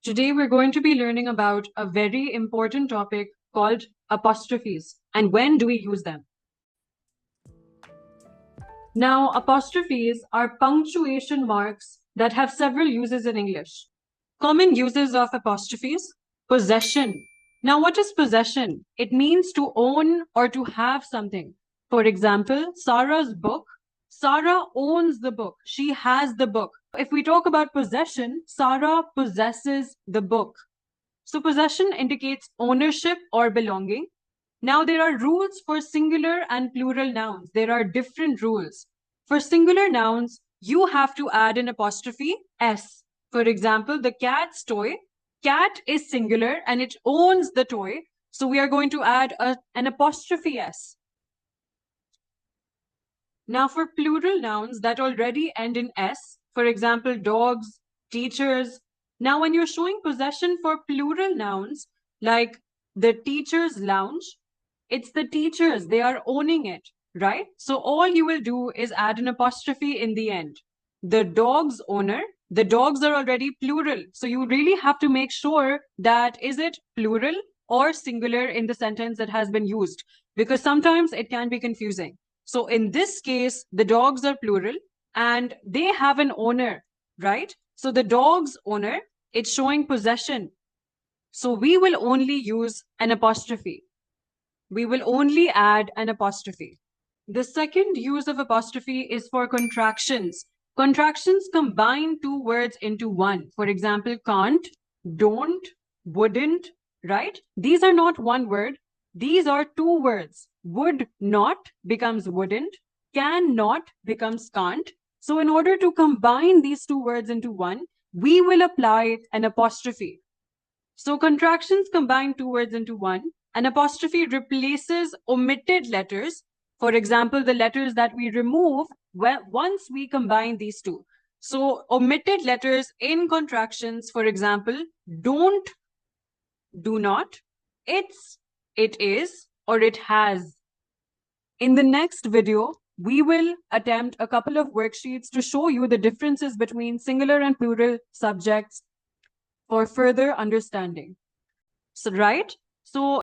Today we're going to be learning about a very important topic called apostrophes and when do we use them. Now, apostrophes are punctuation marks that have several uses in English. Common uses of apostrophes: possession. Now, what is possession? It means to own or to have something. For example, Sarah's book. Sarah owns the book. She has the book. If we talk about possession, Sarah possesses the book. So possession indicates ownership or belonging. Now there are rules for singular and plural nouns. There are different rules. For singular nouns, you have to add an apostrophe S. For example, the cat's toy. Cat is singular and it owns the toy. So we are going to add an apostrophe S. Now for plural nouns that already end in S, for example, dogs, teachers. Now when you're showing possession for plural nouns, like the teacher's lounge, it's the teachers, they are owning it, right? So all you will do is add an apostrophe in the end. The dog's owner, the dogs are already plural. So you really have to make sure that is it plural or singular in the sentence that has been used, because sometimes it can be confusing. So in this case, the dogs are plural and they have an owner, right? So the dog's owner, it's showing possession. So we will only use an apostrophe. We will only add an apostrophe. The second use of apostrophe is for contractions. Contractions combine two words into one. For example, can't, don't, wouldn't, right? These are not one word. These are two words. Would not becomes wouldn't. Can not becomes can't. So in order to combine these two words into one, we will apply an apostrophe. So contractions combine two words into one. An apostrophe replaces omitted letters. For example, the letters that we remove once we combine these two. So omitted letters in contractions, for example, don't, do not, it's, it is, or it has. In the next video, we will attempt a couple of worksheets to show you the differences between singular and plural subjects for further understanding. So, right? So